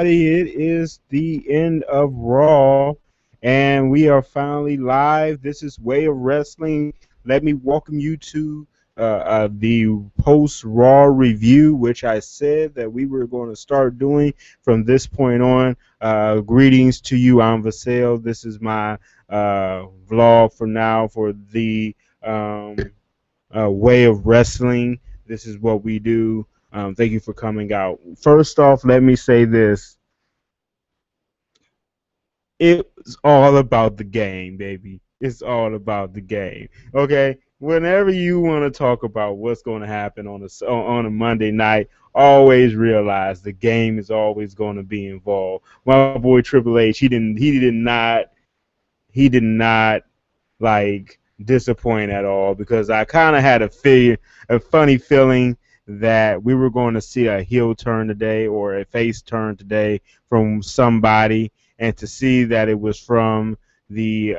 It is the end of Raw, and we are finally live. This is Way of Wrestling. Let me welcome you to the post Raw review, which I said that we were going to start doing from this point on. Greetings to you, I'm Vassell. This is my vlog for now for the Way of Wrestling. This is what we do. Thank you for coming out. First off, let me say this. It's all about the game, baby. It's all about the game. Okay? Whenever you want to talk about what's going to happen on a Monday night, always realize the game is always going to be involved. My boy Triple H, he did not like disappoint at all because I kind of had a funny feeling that we were going to see a heel turn today or a face turn today from somebody, and to see that it was the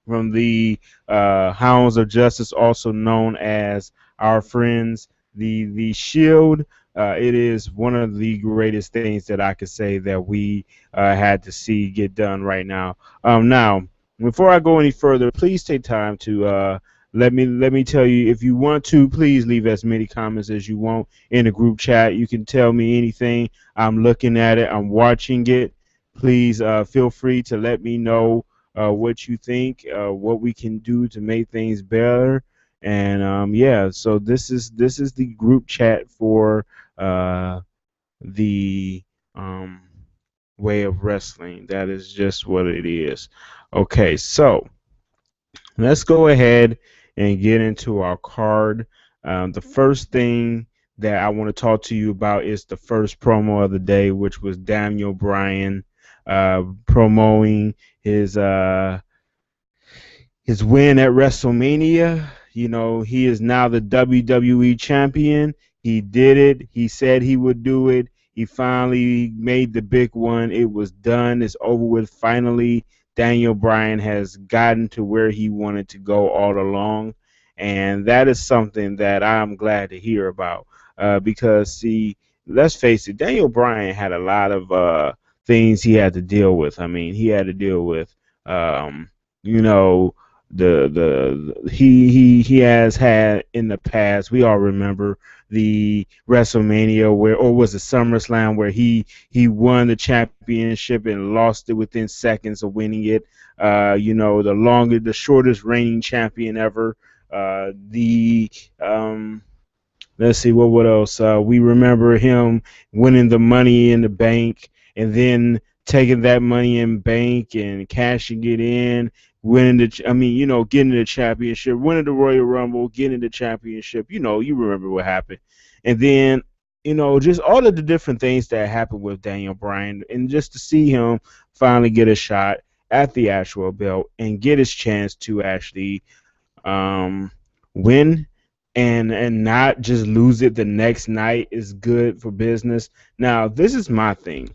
from the Hounds of Justice, also known as our friends, the Shield. It is one of the greatest things that I could say that we had to see get done right now. Now, before I go any further, please take time to let me tell you, if you want to, please leave as many comments as you want in the group chat. You can tell me anything. I'm looking at it. I'm watching it. Please feel free to let me know what you think, what we can do to make things better. And yeah, so this is the group chat for uh, the um, Way of Wrestling. That is just what it is. Okay, so let's go ahead and get into our card. The first thing that I want to talk to you about is the first promo of the day, which was Daniel Bryan promoting his win at WrestleMania. You know, he is now the WWE champion. He did it. He said he would do it. He finally made the big one. It was done. It's over with. Finally, Daniel Bryan has gotten to where he wanted to go all along. And that is something that I'm glad to hear about. Because, see, let's face it, Daniel Bryan had a lot of things he had to deal with. I mean, he had to deal with, you know, he has had in the past. We all remember the WrestleMania where, or was it SummerSlam, where he won the championship and lost it within seconds of winning it. The shortest reigning champion ever. The Let's see what else. We remember him winning the Money in the Bank and then taking that Money in Bank and cashing it in, getting the championship, winning the Royal Rumble, getting the championship. You remember what happened, and then just all of the different things that happened with Daniel Bryan, and just to see him finally get a shot at the actual belt and get his chance to actually win and not just lose it the next night is good for business. Now, this is my thing.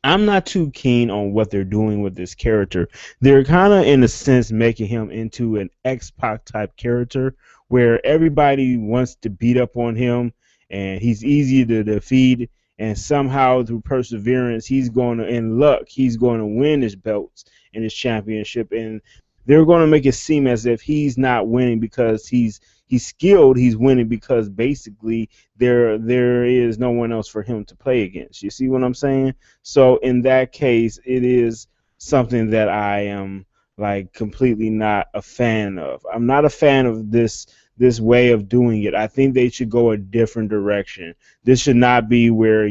I'm not too keen on what they're doing with this character. They're kind of, in a sense, making him into an X-Pac type character where everybody wants to beat up on him and he's easy to defeat. And somehow, through perseverance, in luck, he's going to win his belts and his championship. And they're going to make it seem as if he's not winning because he's skilled. He's winning because basically there is no one else for him to play against. You see what I'm saying? So in that case, it is something that I am like completely not a fan of. I'm not a fan of this way of doing it. I think they should go a different direction. This should not be where,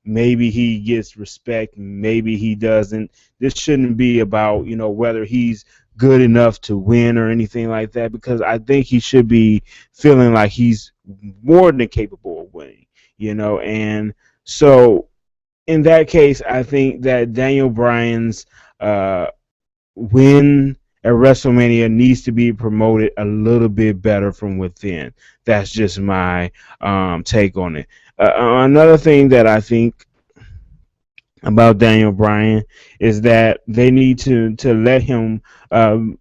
maybe he gets respect, maybe he doesn't. This shouldn't be about, whether he's good enough to win or anything like that, because I think he should be feeling like he's more than capable of winning, and so in that case, I think that Daniel Bryan's win at WrestleMania needs to be promoted a little bit better from within. That's just my take on it. Another thing that I think about Daniel Bryan is that they need to let him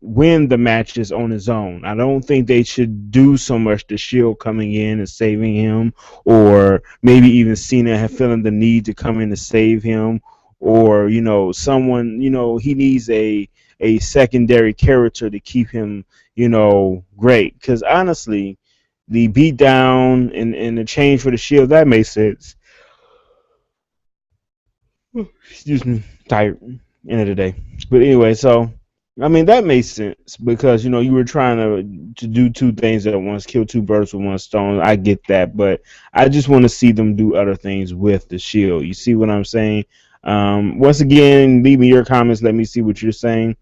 win the matches on his own. I don't think they should do so much the Shield coming in and saving him, or maybe even Cena have feeling the need to come in to save him, or someone he needs a secondary character to keep him great. Because honestly, the beatdown and the change for the Shield that makes sense. Excuse me, tired end of the day. But anyway, so I mean that makes sense because you were trying to do two things at once, kill two birds with one stone. I get that, but I just want to see them do other things with the shield. You see what I'm saying? Once again, leave me your comments. Let me see what you're saying.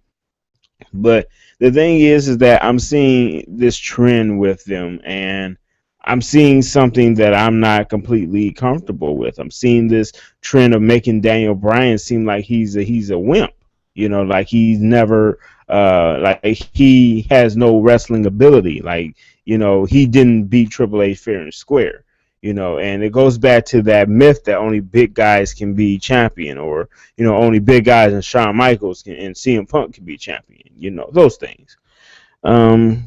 But the thing is that I'm seeing this trend with them, and I'm seeing something that I'm not completely comfortable with. I'm seeing this trend of making Daniel Bryan seem like he's a wimp. Like he's never like he has no wrestling ability. Like he didn't beat Triple H fair and square. And it goes back to that myth that only big guys can be champion, or only big guys and Shawn Michaels and CM Punk can be champion. Those things. Um,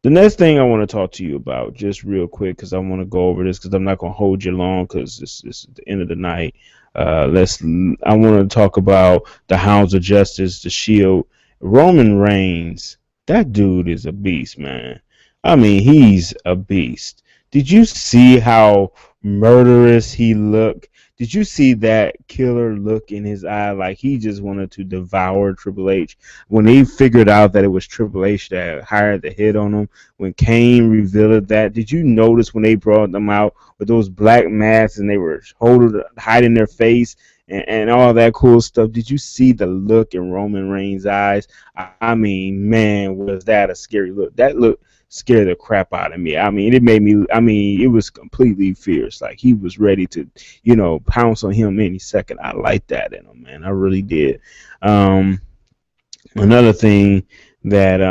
the next thing I want to talk to you about, just real quick, because I want to go over this, because I'm not going to hold you long, because it's the end of the night. I want to talk about the Hounds of Justice, the Shield, Roman Reigns. That dude is a beast, man. I mean, he's a beast. Did you see how murderous he looked? Did you see that killer look in his eye, like he just wanted to devour Triple H? When he figured out that it was Triple H that hired the hit on him, when Kane revealed that, did you notice when they brought them out with those black masks and they were hiding their face and all that cool stuff? Did you see the look in Roman Reigns' eyes? I mean, man, was that a scary look? That look scared the crap out of me. I mean, it made me. I mean, it was completely fierce. Like he was ready to, pounce on him any second. I like that in him, man. I really did. Um, another thing that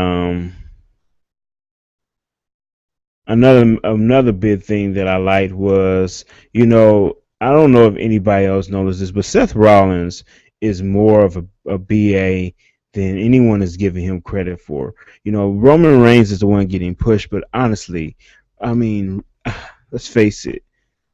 another big thing that I liked was, I don't know if anybody else noticed this, but Seth Rollins is more of a BA than anyone is giving him credit for. Roman Reigns is the one getting pushed, but honestly, I mean, let's face it.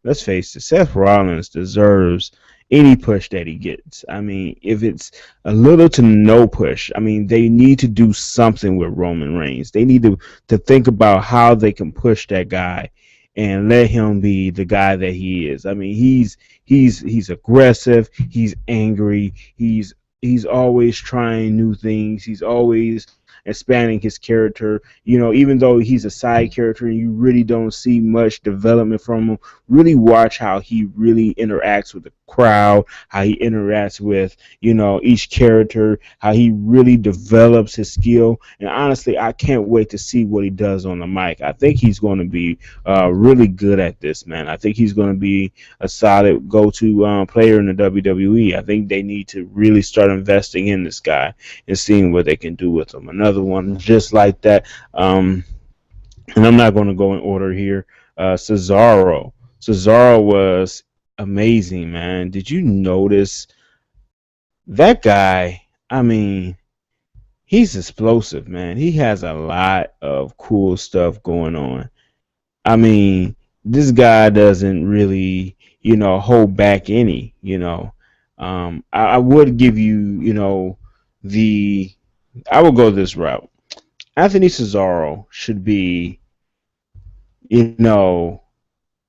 Let's face it. Seth Rollins deserves any push that he gets. I mean, if it's a little to no push, I mean, they need to do something with Roman Reigns. They need to think about how they can push that guy and let him be the guy that he is. I mean, he's aggressive, he's angry, he's always trying new things. He's always expanding his character. Even though he's a side character and you really don't see much development from him, really watch how he really interacts with the crowd, how he interacts with, each character, how he really develops his skill. And honestly, I can't wait to see what he does on the mic. I think he's going to be really good at this, man. I think he's going to be a solid go-to player in the WWE. I think they need to really start investing in this guy and seeing what they can do with him. Another one just like that, and I'm not going to go in order here. Cesaro. Cesaro was amazing, man. Did you notice that guy? I mean, he's explosive, man. He has a lot of cool stuff going on. I mean, this guy doesn't really, hold back any, I would give you, the, I will go this route. Anthony Cesaro should be, you know,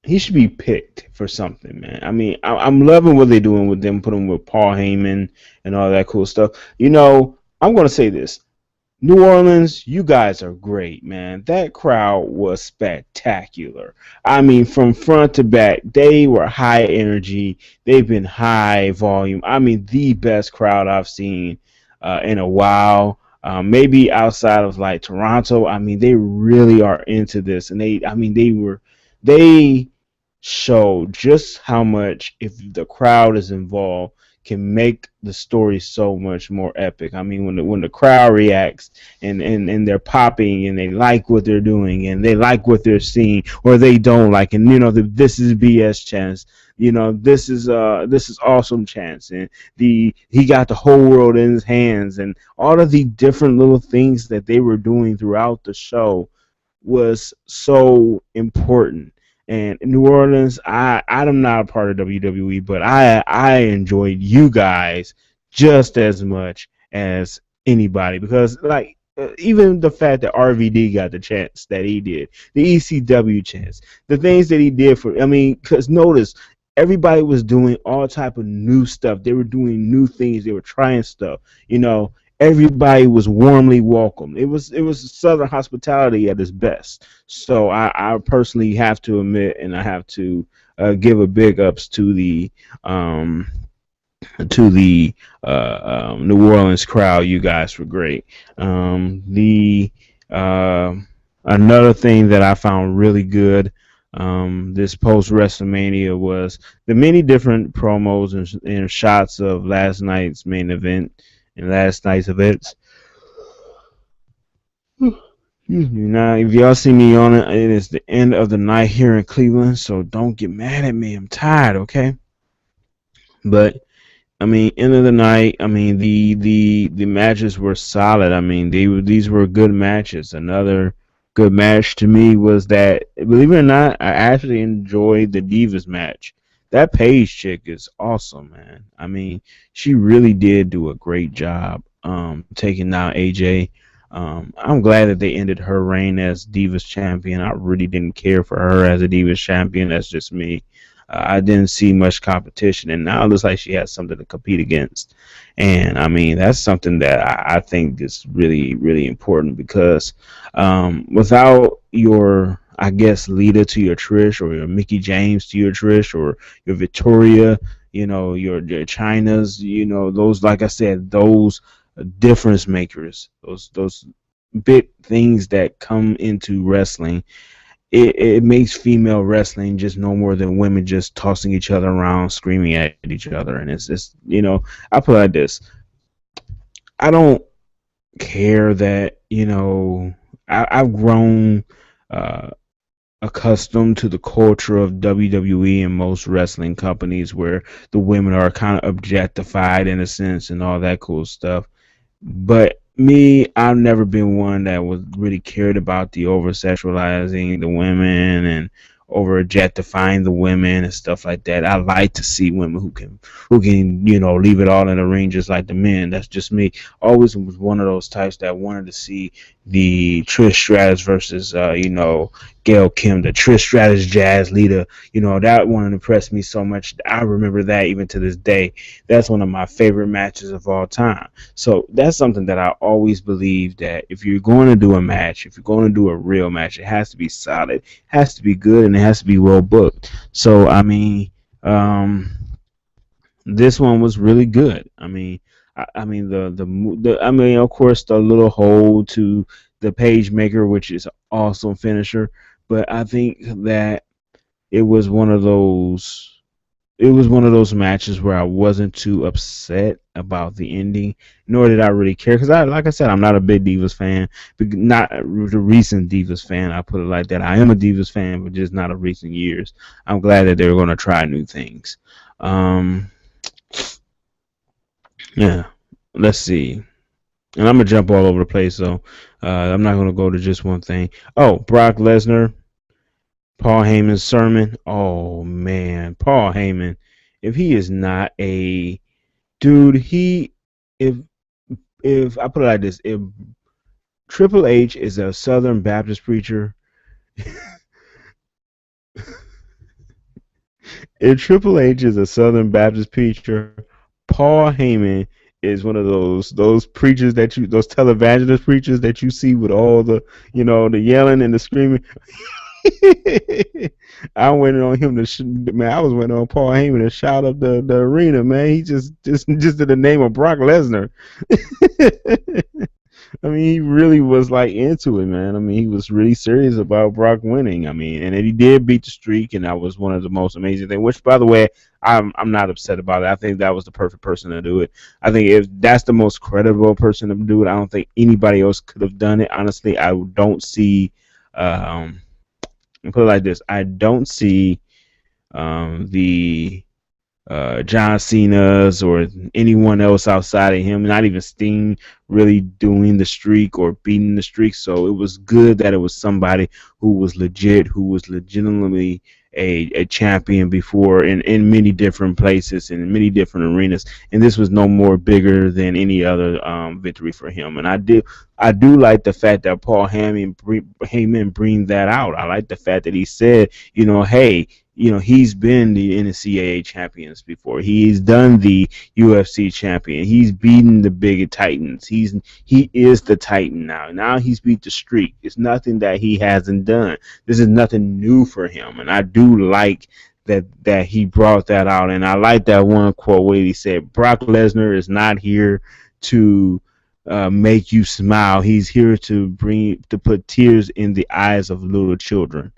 he should be picked for something, man. I mean, I'm loving what they're doing with them, putting with Paul Heyman and all that cool stuff. I'm going to say this. New Orleans, you guys are great, man. That crowd was spectacular. I mean, from front to back, they were high energy. They've been high volume. I mean, the best crowd I've seen in a while. Maybe outside of like Toronto. I mean, they really are into this, and they showed just how much, if the crowd is involved, can make the story so much more epic. I mean, when the crowd reacts and they're popping and they like what they're doing and they like what they're seeing or they don't like, and this is BS chance, this is awesome chance, and he got the whole world in his hands, and all of the different little things that they were doing throughout the show was so important. And in New Orleans, I'm not a part of WWE, but I enjoyed you guys just as much as anybody, because like even the fact that RVD got the chance that he did, the ECW chance, the things that he did for, I mean, because notice everybody was doing all type of new stuff. They were doing new things. They were trying stuff. Everybody was warmly welcomed. It was Southern hospitality at its best. So I personally have to admit, and I have to give a big ups to the New Orleans crowd. You guys were great. The Another thing that I found really good this post WrestleMania was the many different promos and shots of last night's main event and last night's events. Excuse me. Now, if y'all see me on it, it is the end of the night here in Cleveland, so don't get mad at me. I'm tired, okay? But I mean, end of the night. I mean, the matches were solid. I mean, these were good matches. Another good match to me was that, believe it or not, I actually enjoyed the Divas match. That Paige chick is awesome, man. I mean, she really did do a great job taking down AJ. I'm glad that they ended her reign as Divas champion. I really didn't care for her as a Divas champion. That's just me. I didn't see much competition, and now it looks like she has something to compete against. And I mean, that's something that I think is really, really important, because without your, I guess, Lita to your Trish, or your Mickey James to your Trish, or your Victoria, your Chynas, those, like I said, those difference makers, those big things that come into wrestling. It makes female wrestling just no more than women just tossing each other around, screaming at each other. And it's just, I put it like this. I don't care that, I've grown accustomed to the culture of WWE and most wrestling companies where the women are kind of objectified in a sense and all that cool stuff. But me, I've never been one that was really cared about the over sexualizing the women and over objectifying the women and stuff like that. I like to see women who can leave it all in the ring just like the men. That's just me. Always was one of those types that wanted to see the Trish Stratus versus Gail Kim, the Trish Stratus Jazz Lita. That one impressed me so much. I remember that even to this day. That's one of my favorite matches of all time. So that's something that I always believe, that if you're going to do a match, if you're going to do a real match, it has to be solid, it has to be good, and it has to be well booked. So I mean, this one was really good. I mean, of course, the little hold to the Page Maker, which is an awesome finisher. But I think that it was one of those. It was one of those matches where I wasn't too upset about the ending, nor did I really care, because like I said, I'm not a big Divas fan, not the recent Divas fan. I put it like that. I am a Divas fan, but just not of recent years. I'm glad that they were going to try new things. Yeah, let's see. And I'm gonna jump all over the place, so I'm not gonna go to just one thing. Oh, Brock Lesnar, Paul Heyman's sermon. Oh man, Paul Heyman. If he is not a dude, if I put it like this, if Triple H is a Southern Baptist preacher, if Triple H is a Southern Baptist preacher, Paul Heyman is one of those preachers those televangelist preachers that you see with all the the yelling and the screaming. I waiting on him to man. I was waiting on Paul Heyman to shout up the arena, man. He just did the name of Brock Lesnar. I mean, he really was like into it, man. I mean, he was really serious about Brock winning. I mean, and then he did beat the streak, and that was one of the most amazing things. Which, by the way, I'm not upset about it. I think that was the perfect person to do it. I think if that's the most credible person to do it, I don't think anybody else could have done it. Honestly, I don't see. Um, put it like this: I don't see the John Cena's or anyone else outside of him, not even Sting really doing the streak or beating the streak. So it was good that it was somebody who was legit, who was legitimately a champion before in many different places and in many different arenas. And this was no more bigger than any other victory for him. And I do like the fact that Paul Heyman bring that out. I like the fact that he said, hey, he's been the NCAA champions before. He's done the UFC champion. He's beaten the big Titans. He is the Titan now. Now he's beat the streak. It's nothing that he hasn't done. This is nothing new for him, and I do like that he brought that out. And I like that one quote where he said, "Brock Lesnar is not here to." Make you smile. He's here to put tears in the eyes of little children.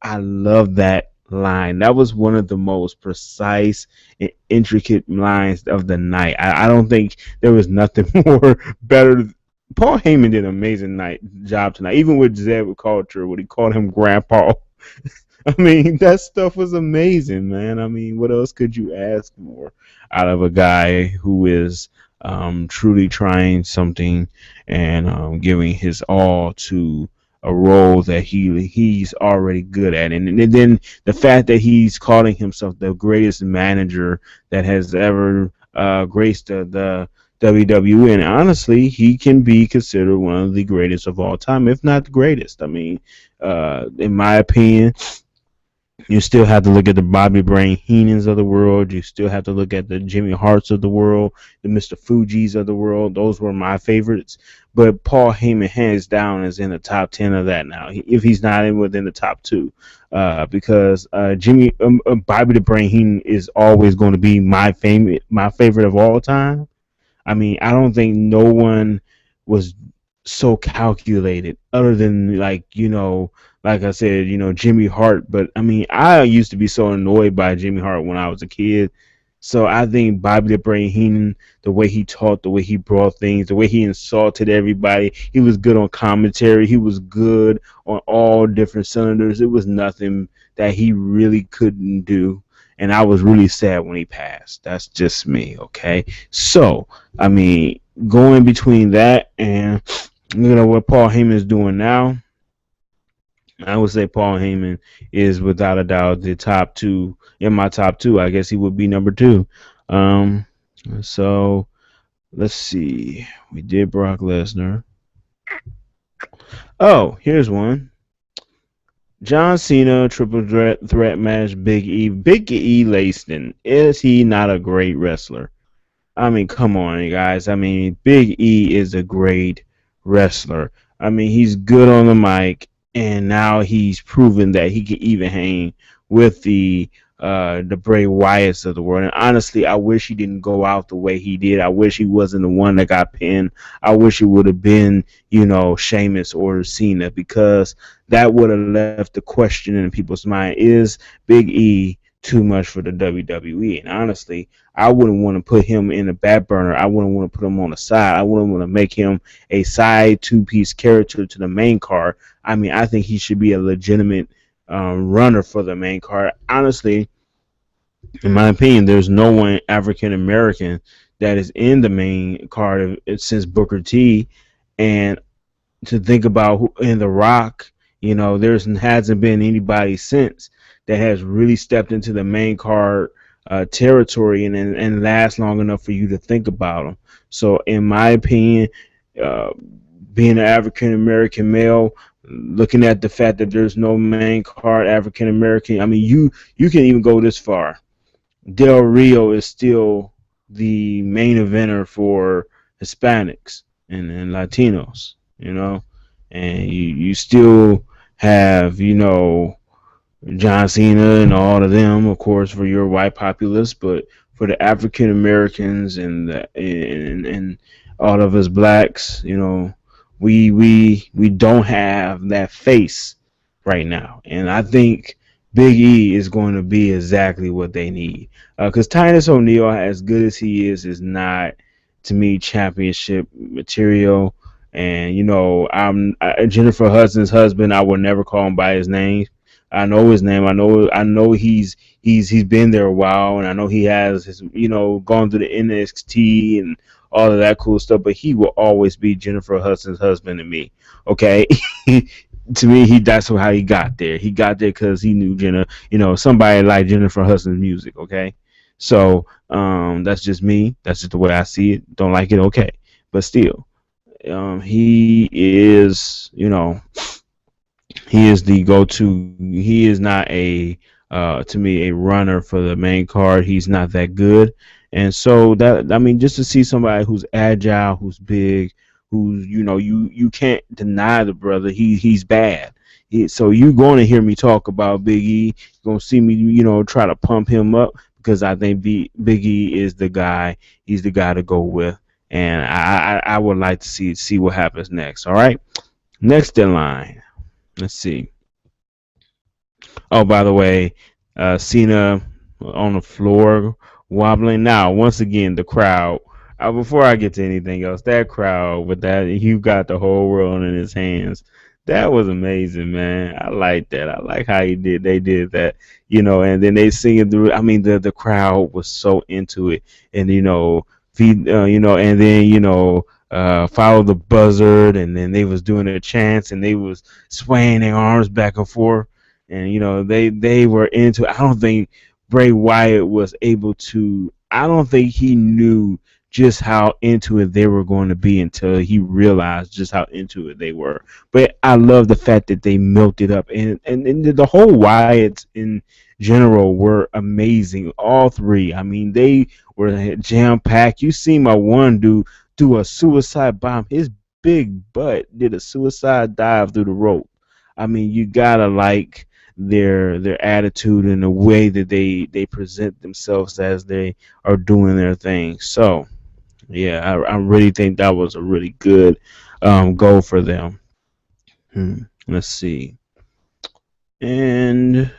I love that line. That was one of the most precise and intricate lines of the night. I don't think there was nothing more better. Paul Heyman did an amazing job tonight, even with Zeb Culture, when he called him Grandpa. I mean, that stuff was amazing, man. I mean, what else could you ask for out of a guy who is truly trying something and giving his all to a role that he's already good at, and then the fact that he's calling himself the greatest manager that has ever graced the WWE, and honestly, he can be considered one of the greatest of all time, if not the greatest. I mean, in my opinion, you still have to look at the Bobby Brain Heenans of the world. You still have to look at the Jimmy Harts of the world, the Mr. Fuji's of the world. Those were my favorites. But Paul Heyman, hands down, is in the top 10 of that now, if he's not in within the top two. Because Bobby the Brain Heenan is always going to be my favorite of all time. I mean, I don't think no one was so calculated other than like I said, Jimmy Hart. But I mean, I used to be so annoyed by Jimmy Hart when I was a kid. So I think Bobby the Brain Heenan, the way he talked, the way he brought things, the way he insulted everybody, he was good on commentary. He was good on all different cylinders. It was nothing that he really couldn't do. And I was really sad when he passed. That's just me, okay? So, I mean, going between that and what Paul Heyman is doing now, I would say Paul Heyman is without a doubt the top two in my top two. I guess he would be number two. Um, so let's see. We did Brock Lesnar. Oh, here's one. John Cena triple threat match. Big E. Big E Langston. Is he not a great wrestler? I mean, come on, you guys. I mean, Big E is a great wrestler. I mean, he's good on the mic, and now he's proven that he can even hang with the Bray Wyatts of the world. And honestly, I wish he didn't go out the way he did. I wish he wasn't the one that got pinned. I wish it would have been, Sheamus or Cena, because that would have left the question in people's mind: is Big E too much for the WWE? And honestly, I wouldn't want to put him in the back burner. I wouldn't want to put him on the side. I wouldn't want to make him a side two-piece character to the main card. I mean, I think he should be a legitimate runner for the main card. Honestly, in my opinion, there's no one African American that is in the main card since Booker T. And to think about in The Rock, there hasn't been anybody since that has really stepped into the main card territory and last long enough for you to think about them. So, in my opinion, uh, being an African American male, looking at the fact that there's no main card African American, I mean, you can even go this far. Del Rio is still the main eventer for Hispanics and Latinos, and you still have, John Cena and all of them, of course, for your white populace, but for the African Americans and all of us blacks, we don't have that face right now, and I think Big E is going to be exactly what they need. Because Titus O'Neil, as good as he is not to me championship material. And Jennifer Hudson's husband. I will never call him by his name. I know his name. I know he's been there a while, and I know he has his gone through the NXT and all of that cool stuff. But he will always be Jennifer Hudson's husband to me. Okay, to me, that's how he got there. He got there because he knew somebody like Jennifer Hudson's music. Okay, so that's just me. That's just the way I see it. Don't like it, okay, but still, he is, he is the go-to. He is not to me, a runner for the main card. He's not that good, and so that I mean, just to see somebody who's agile, who's big, who's you can't deny the brother. He's bad. So you're going to hear me talk about Big E. You're going to see me, try to pump him up because I think Big E is the guy. He's the guy to go with, and I would like to see what happens next. All right, next in line. Let's see. Oh, by the way, Cena on the floor wobbling. Now, once again, the crowd. Before I get to anything else, that crowd with that, he got the whole world in his hands. That was amazing, man. I like that. I like how they did that, and then they sing it through. I mean, the crowd was so into it, and and then follow the buzzard, and then they was doing their chants, and they was swaying their arms back and forth, and they were into it. I don't think Bray Wyatt was able to. I don't think he knew just how into it they were going to be until he realized just how into it they were. But I love the fact that they milked it up, and the whole Wyatts in general were amazing. All three. I mean, they were jam packed. You see my one dude do a suicide bomb. His big butt did a suicide dive through the rope. I mean, you gotta like their attitude and the way that they present themselves as they are doing their thing. So yeah, I really think that was a really good goal for them. Let's see. And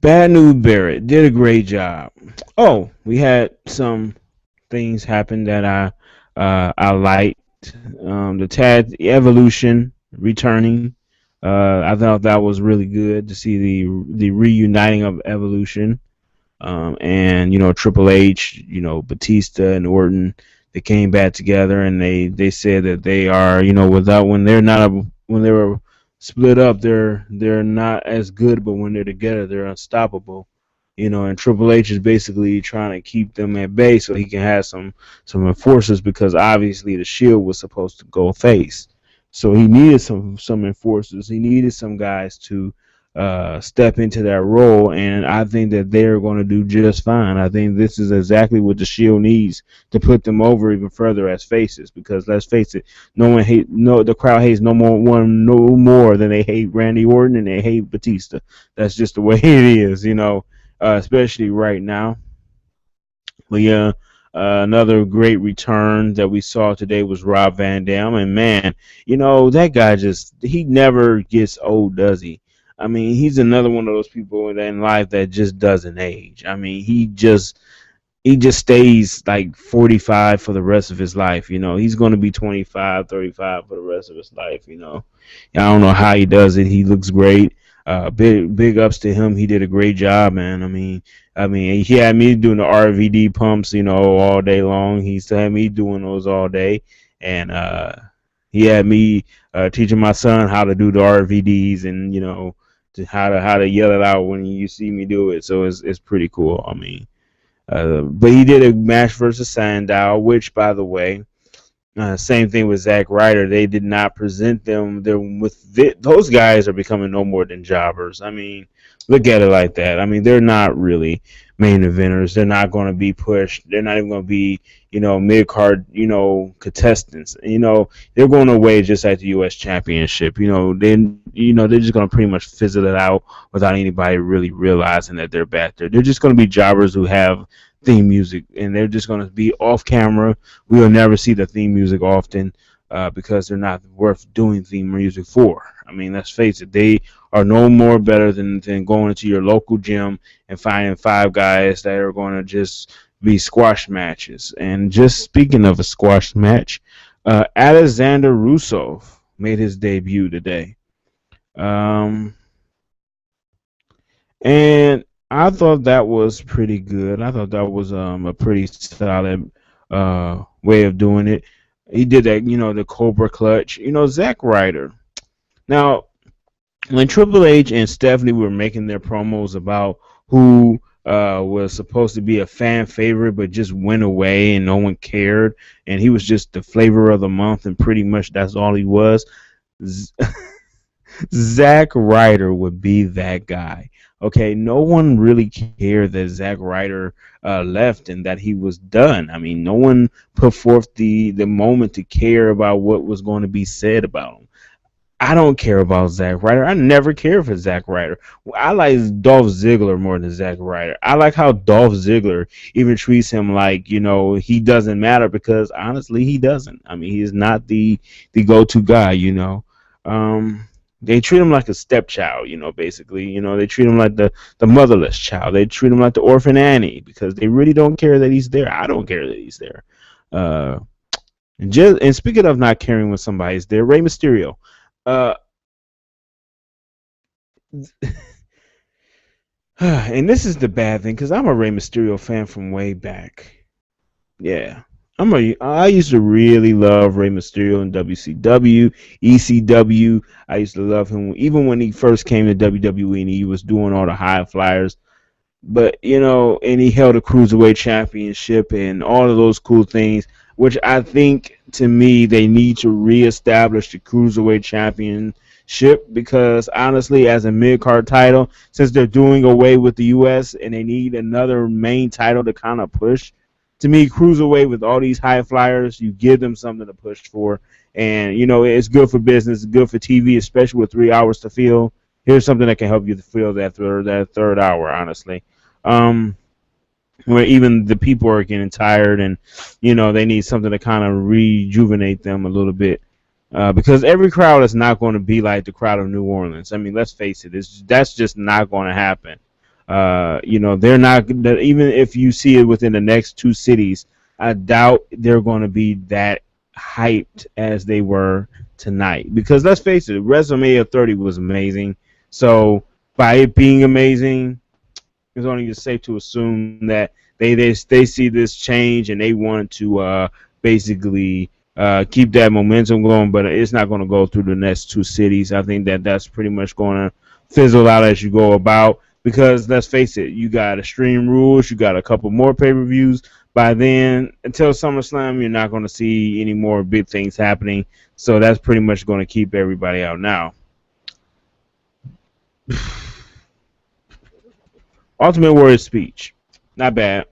Bad News Barrett did a great job. Oh, we had some things happen that I liked. The Tad Evolution returning. I thought that was really good to see the reuniting of Evolution. And Triple H, Batista and Orton, they came back together, and they said that they are, without when they were split up, they're not as good, but when they're together, they're unstoppable. And Triple H is basically trying to keep them at bay so he can have some enforcers, because obviously the Shield was supposed to go face, so he needed some enforcers. He needed some guys to step into that role, and I think that they're going to do just fine. I think this is exactly what the Shield needs to put them over even further as faces, because let's face it, the crowd hates no more than they hate Randy Orton and they hate Batista. That's just the way it is, especially right now. But yeah, another great return that we saw today was Rob Van Dam, and man, that guy he never gets old, does he? I mean, he's another one of those people in life that just doesn't age. I mean, he just stays like 45 for the rest of his life. He's going to be 25, 35 for the rest of his life. I don't know how he does it. He looks great. Big ups to him. He did a great job, man. I mean, he had me doing the RVD pumps, all day long. He still had me doing those all day, and he had me teaching my son how to do the RVDs, and how to yell it out when you see me do it. So it's pretty cool. I mean, but he did a match versus Sandow, which, by the way, same thing with Zack Ryder. They did not present them. Those guys are becoming no more than jobbers. I mean, look at it like that. I mean, they're not really. main eventers. They're not going to be pushed. They're not even going to be, mid card, contestants. They're going away just like the U.S. Championship. Then, they're just going to pretty much fizzle it out without anybody really realizing that they're back there. They're just going to be jobbers who have theme music, and they're just going to be off camera. We will never see the theme music often because they're not worth doing theme music for. I mean, let's face it, they are no more better than going into your local gym and finding five guys that are going to just be squash matches. And just speaking of a squash match, Alexander Rusev made his debut today. And I thought that was pretty good. I thought that was a pretty solid way of doing it. He did that, the Cobra Clutch. Zack Ryder. Now, when Triple H and Stephanie were making their promos about who was supposed to be a fan favorite but just went away and no one cared, and he was just the flavor of the month, and pretty much that's all he was, Zack Ryder would be that guy. Okay, no one really cared that Zack Ryder left and that he was done. I mean, no one put forth the moment to care about what was going to be said about him. I don't care about Zack Ryder. I never cared for Zack Ryder. I like Dolph Ziggler more than Zack Ryder. I like how Dolph Ziggler even treats him like, he doesn't matter, because honestly, he doesn't. I mean, he is not the go-to guy, They treat him like a stepchild, basically. They treat him like the motherless child. They treat him like the orphan Annie, because they really don't care that he's there. I don't care that he's there. And speaking of not caring when somebody's there, Rey Mysterio. And this is the bad thing, because I'm a Rey Mysterio fan from way back. Yeah. I used to really love Rey Mysterio in WCW, ECW. I used to love him even when he first came to WWE and he was doing all the high flyers. But, and he held a Cruiserweight Championship and all of those cool things, which I think, to me, they need to reestablish the Cruiserweight Championship, because, honestly, as a mid-card title, since they're doing away with the U.S. and they need another main title to kind of push, to me, Cruiserweight, with all these high flyers, you give them something to push for. And, it's good for business, it's good for TV, especially with 3 hours to fill. Here's something that can help you to fill that third hour, honestly. Where even the people are getting tired, and they need something to kind of rejuvenate them a little bit, because every crowd is not going to be like the crowd of New Orleans. I mean, let's face it, that's just not going to happen. They're not, even if you see it within the next two cities, I doubt they're going to be that hyped as they were tonight, because let's face it, WrestleMania 30 was amazing. So by it being amazing, it's only just safe to assume that they see this change and they want to basically keep that momentum going, but it's not going to go through the next two cities. I think that's pretty much going to fizzle out as you go about, because let's face it, you got Extreme Rules, you got a couple more pay-per-views. By then, until SummerSlam, you're not going to see any more big things happening, so that's pretty much going to keep everybody out now. Ultimate Warrior speech, not bad.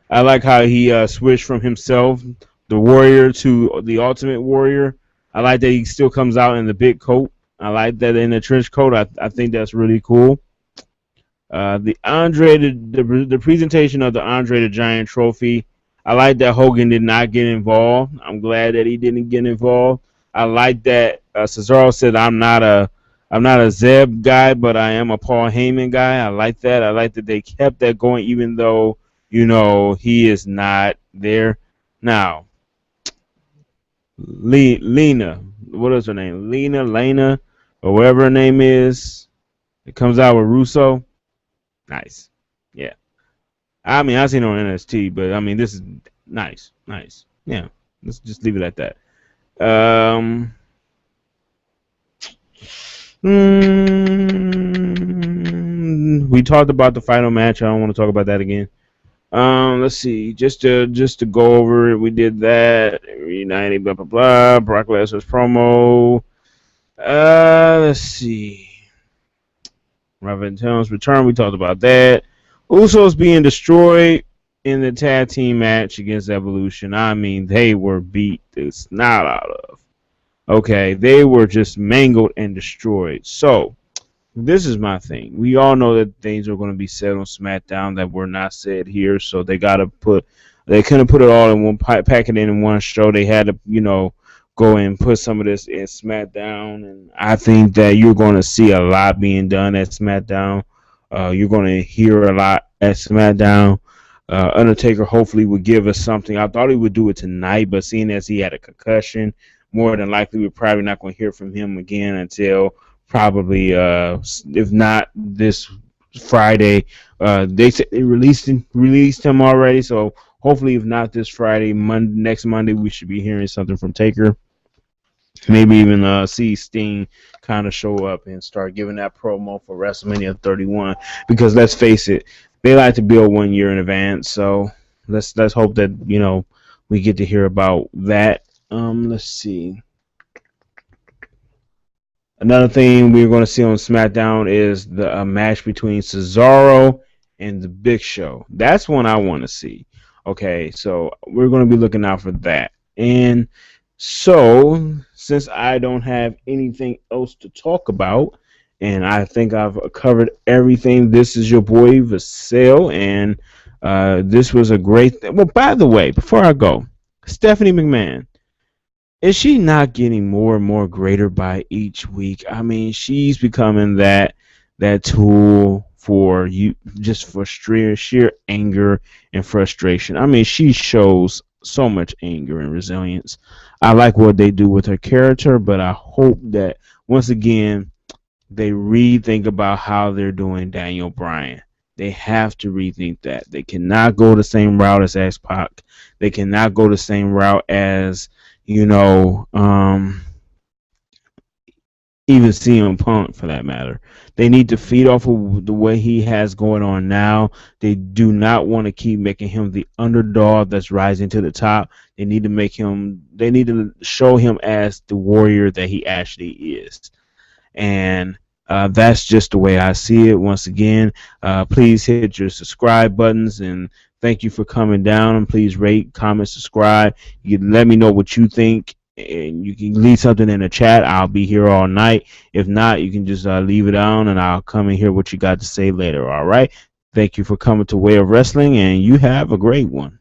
I like how he switched from himself, the Warrior, to the Ultimate Warrior. I like that he still comes out in the big coat. I like that in the trench coat. I think that's really cool. The presentation of the Andre the Giant trophy. I like that Hogan did not get involved. I'm glad that he didn't get involved. I like that Cesaro said, I'm not a Zeb guy, but I am a Paul Heyman guy. I like that. I like that they kept that going, even though, he is not there. Now, Lena, what is her name? Lena, or whatever her name is. It comes out with Russo. Nice. Yeah. I mean, I've seen her on NXT, but I mean, this is nice. Yeah. Let's just leave it at that. We talked about the final match. I don't want to talk about that again. Let's see. Just to go over it, we did that. Reuniting, blah blah blah. Brock Lesnar's promo. Let's see. Robin Towns return. We talked about that. Usos being destroyed in the tag team match against Evolution. I mean, they were beat the snot out of. Okay, they were just mangled and destroyed. So, this is my thing. We all know that things are going to be said on SmackDown that were not said here, so they couldn't put it all in one, pack it in one show. They had to, go and put some of this in SmackDown, and I think that you're going to see a lot being done at SmackDown. You're going to hear a lot at SmackDown. Undertaker hopefully would give us something. I thought he would do it tonight, but seeing as he had a concussion, more than likely we're probably not going to hear from him again until probably, if not this Friday. They said they released him already, so hopefully, if not this Friday, next Monday, we should be hearing something from Taker. Maybe even see Sting kind of show up and start giving that promo for WrestleMania 31. Because let's face it, they like to build 1 year in advance. So let's hope that we get to hear about that. Let's see. Another thing we're going to see on SmackDown is the match between Cesaro and the Big Show. That's one I want to see. Okay, so we're going to be looking out for that. And so, since I don't have anything else to talk about, and I think I've covered everything, this is your boy Vasil, and this was a great thing. Well, by the way, before I go, Stephanie McMahon, is she not getting more and more greater by each week? I mean, she's becoming that tool for you, just for sheer anger and frustration. I mean, she shows so much anger and resilience. I like what they do with her character, but I hope that once again they rethink about how they're doing Daniel Bryan. They have to rethink that. They cannot go the same route as X-Pac. They cannot go the same route as even CM Punk, for that matter. They need to feed off of the way he has going on now. They do not want to keep making him the underdog that's rising to the top. They need to show him as the warrior that he actually is. And that's just the way I see it. Once again, please hit your subscribe buttons, and thank you for coming down. And please rate, comment, subscribe. You can let me know what you think, and you can leave something in the chat. I'll be here all night. If not, you can just leave it on, and I'll come and hear what you got to say later. All right. Thank you for coming to Way of Wrestling, and you have a great one.